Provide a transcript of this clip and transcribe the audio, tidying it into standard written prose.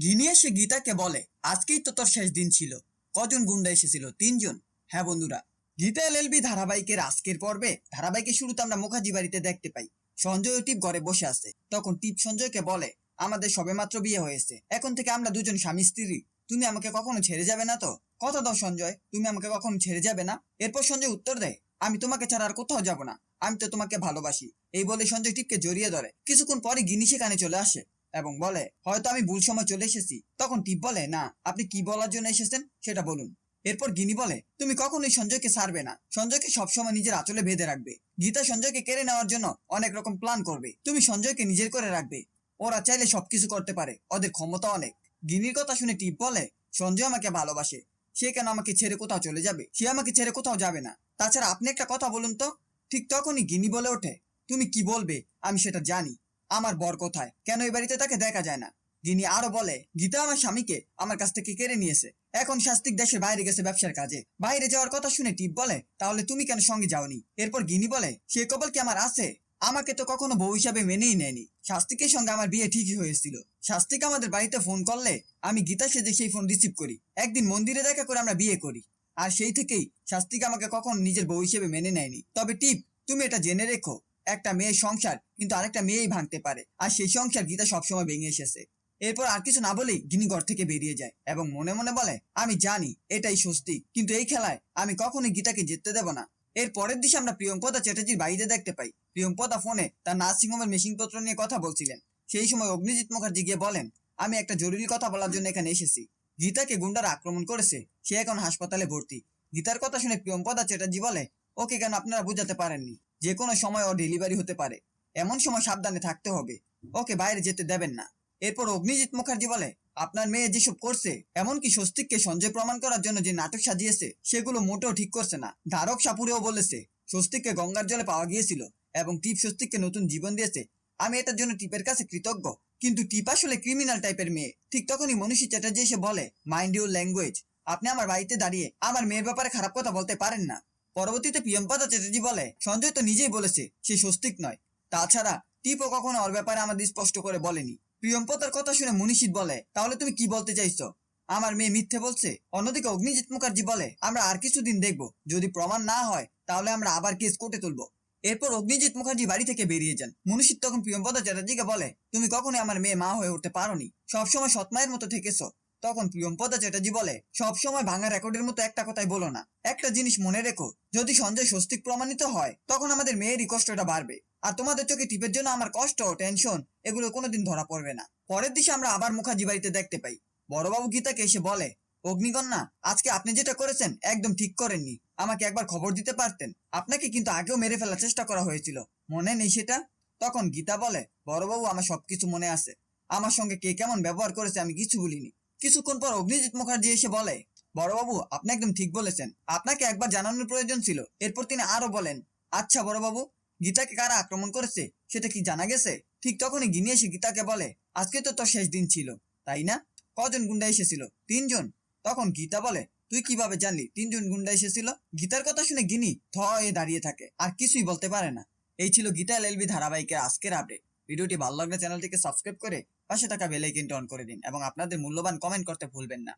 গিনি এসে গীতাকে বলে, আজকেই তো তোর শেষ দিন ছিল। কজন গুন্ডা এসেছিল? 3 জন। হ্যাঁ বন্ধুরা, গীতা এলএলবি ধারাবাহিকের আজকের পর্বে ধারাবাহিকের শুরুতে আমরা মুখার্জি বাড়িতে দেখতে পাই সঞ্জয় ও টিপ ঘরে বসে আছে। তখন টিপ সঞ্জয়কে বলে, আমাদের সবেমাত্র বিয়ে হয়েছে, এখন থেকে আমরা দুজন স্বামী স্ত্রী। তুমি আমাকে কখনো ছেড়ে যাবে না তো? কথা দাও সঞ্জয়, তুমি আমাকে কখনো ছেড়ে যাবে না। এরপর সঞ্জয় উত্তর দেয়, আমি তোমাকে ছাড়া আর কোথাও যাব না, আমি তো তোমাকে ভালোবাসি। এই বলে সঞ্জয় টিপকে জড়িয়ে ধরে। কিছুক্ষণ পরে গিনি সেখানে চলে আসে এবং বলে, হয়তো আমি ভুল সময় চলে এসেছি। তখন টিপ বলে, না, আপনি কি বলার জন্য এসেছেন সেটা বলুন। এরপর গিনি বলে, তুমি কখনোই সঞ্জয়কে ছাড়বে না, সঞ্জয়কে সবসময় নিজের আঁচলে বেঁধে রাখবে। গীতা সঞ্জয়কে কেড়ে নেওয়ার জন্য অনেক রকম প্ল্যান করবে, তুমি সঞ্জয়কে নিজের করে রাখবে। ওরা চাইলে সবকিছু করতে পারে, ওদের ক্ষমতা অনেক। গিনির কথা শুনে টিপ বলে, সঞ্জয় আমাকে ভালোবাসে, সে কেন আমাকে ছেড়ে কোথাও চলে যাবে? সে আমাকে ছেড়ে কোথাও যাবে না। তাছাড়া আপনি একটা কথা বলুন তো। ঠিক তখনই গিনি বলে ওঠে, তুমি কি বলবে আমি সেটা জানি। আমার বর কোথায়? কেন এই বাড়িতে তাকে দেখা যায় না? গিনি আরো বলে, গীতা আমার স্বামীকে আমার কাছ থেকে কেড়ে নিয়েছে, এখন শাস্তিক দেশের বাইরে গেছে ব্যবসার কাজে। বাইরে যাওয়ার কথা শুনে টিপ বলে, তাহলে তুমি কেন সঙ্গে যাওনি? এরপর গিনি বলে, সে কবল কি আমার আছে? আমাকে তো কখনো বউ হিসাবে মেনেই নেয়নি। শাস্তিকের সঙ্গে আমার বিয়ে ঠিকই হয়েছিল। শাস্তিক আমাদের বাড়িতে ফোন করলে আমি গীতা সেজে সেই ফোন রিসিভ করি। একদিন মন্দিরে দেখা করে আমরা বিয়ে করি। আর সেই থেকেই শাস্তিক আমাকে কখনো নিজের বউ হিসেবে মেনে নেয়নি। তবে টিপ, তুমি এটা জেনে রেখো, একটা মেয়ের সংসার কিন্তু আরেকটা মেয়েই ভাঙতে পারে, আর সেই সংসার গীতা সবসময় ভেঙে এসেছে। এরপর আর কিছু না বলেই গিনি ঘর থেকে বেরিয়ে যায় এবং মনে মনে বলে, আমি জানি এটাই স্বস্তি, কিন্তু এই খেলায় আমি কখনোই গীতাকে জিততে দেব না। এর পরের দিকে আমরা প্রিয়ঙ্কদা চ্যাটার্জির বাড়িতে দেখতে পাই প্রিয়ঙ্কদা ফোনে তার নার্সিংহোমের মেশিনপত্র নিয়ে কথা বলছিলেন। সেই সময় অগ্নিজিৎ মুখার্জি গিয়ে বলেন, আমি একটা জরুরি কথা বলার জন্য এখানে এসেছি। গীতাকে গুন্ডারা আক্রমণ করেছে, সে এখন হাসপাতালে ভর্তি। গীতার কথা শুনে প্রিয়ঙ্কদা চ্যাটার্জি বলে, ওকে কেন আপনারা বোঝাতে পারেননি? যে কোনো সময় ও ডেলিভারি হতে পারে, এমন সময় সাবধানে থাকতে হবে, ওকে বাইরে যেতে দেবেন না। এরপর অগ্নিজিৎ মুখার্জি বলে, আপনার মেয়ে যেসব করছে, এমনকি স্বস্তিককে সঞ্জয় প্রমাণ করার জন্য যে নাটক সাজিয়েছে, সেগুলো মোটেও ঠিক করছে না। ধারক সাপুরেও বলেছে স্বস্তিককে গঙ্গার জলে পাওয়া গিয়েছিল এবং টিপ স্বস্তিককে নতুন জীবন দিয়েছে। আমি এটার জন্য টিপের কাছে কৃতজ্ঞ, কিন্তু টিপ আসলে ক্রিমিনাল টাইপের মেয়ে। ঠিক তখনই মনীষী চ্যাটার্জি এসে বলে, মাইন্ড ইউর ল্যাঙ্গুয়েজ, আপনি আমার বাড়িতে দাঁড়িয়ে আমার মেয়ের ব্যাপারে খারাপ কথা বলতে পারেন না। পরবর্তীতে প্রিয়ঙ্কদা চ্যাটার্জি বলে, সঞ্জয় তো নিজেই বলেছে সে স্বস্তিক নয়। তাছাড়া টিপও কখনো ওর ব্যাপারে আমাদের স্পষ্ট করে বলেনি। প্রিয়ঙ্কদার কথা শুনে মনীষিত বলে, তাহলে তুমি কি বলতে চাইছো? আমার মেয়ে মিথ্যে বলছে? অন্যদিকে অগ্নিজিৎ মুখার্জি বলে, আমরা আর কিছুদিন দেখব, যদি প্রমাণ না হয় তাহলে আমরা আবার কেস কোর্টে তুলবো। এরপর অগ্নিজিৎ মুখার্জি বাড়ি থেকে বেরিয়ে যান। মনীষিত তখন প্রিয়ঙ্কদা চ্যাটার্জিকে বলে, তুমি কখনোই আমার মেয়ে মা হয়ে উঠতে পারোনি, সবসময় সৎমায়ের মতো থেকেছো। তখন প্রিয়ঙ্কদা চ্যাটার্জি বলে, সবসময় ভাঙা রেকর্ডের মতো একটা কথাই বলো না। একটা জিনিস মনে রেখো, যদি সঞ্জয় স্বস্তিক প্রমাণিত হয় তখন আমাদের মেয়েরই কষ্টটা বাড়বে, আর তোমাদের চোখে টিপের জন্য আমার কষ্ট টেনশন এগুলো কোনোদিন ধরা পড়বে না। পরের দিকে আমরা আবার মুখার্জি বাড়িতে দেখতে পাই বড়বাবু গীতাকে এসে বলে, অগ্নিকন্যা, আজকে আপনি যেটা করেছেন একদম ঠিক করেননি, আমাকে একবার খবর দিতে পারতেন, আপনাকে কিন্তু আগেও মেরে ফেলার চেষ্টা করা হয়েছিল, মনে নেই সেটা? তখন গীতা বলে, বড়বাবু আমার সবকিছু মনে আছে, আমার সঙ্গে কে কেমন ব্যবহার করেছে আমি কিছু বলিনি। কিছুক্ষণ পর অগ্নিজিৎ মুখার্জি এসে বলে, বড়বাবু আপনি একদম ঠিক বলেছেন, আপনাকে একবার জানানোর প্রয়োজন ছিল। এরপর তিনি আরো বলেন, আচ্ছা বড়বাবু, গীতাকে কারা আক্রমণ করেছে সেটা কি জানা গেছে? ঠিক তখনই গিনি এসে গীতাকে বলে, আজকে তো তোর শেষ দিন ছিল, তাই না? কজন গুন্ডা এসেছিল? 3 জন। তখন গীতা বলে, তুই কিভাবে জানলি 3 জন গুন্ডা এসেছিল? গীতার কথা শুনে গিনি থ হয়ে দাঁড়িয়ে থাকে, আর কিছুই বলতে পারে না। এই ছিল গীতা এলএলবি ধারাবাহিকের আজকের আপডেট। ভিডিওটি ভালো লাগলে চ্যানেলটিকে সাবস্ক্রাইব করে পাশে থাকা বেল আইকনটি অন করে দিন এবং আপনাদের মূল্যবান কমেন্ট করতে ভুলবেন না।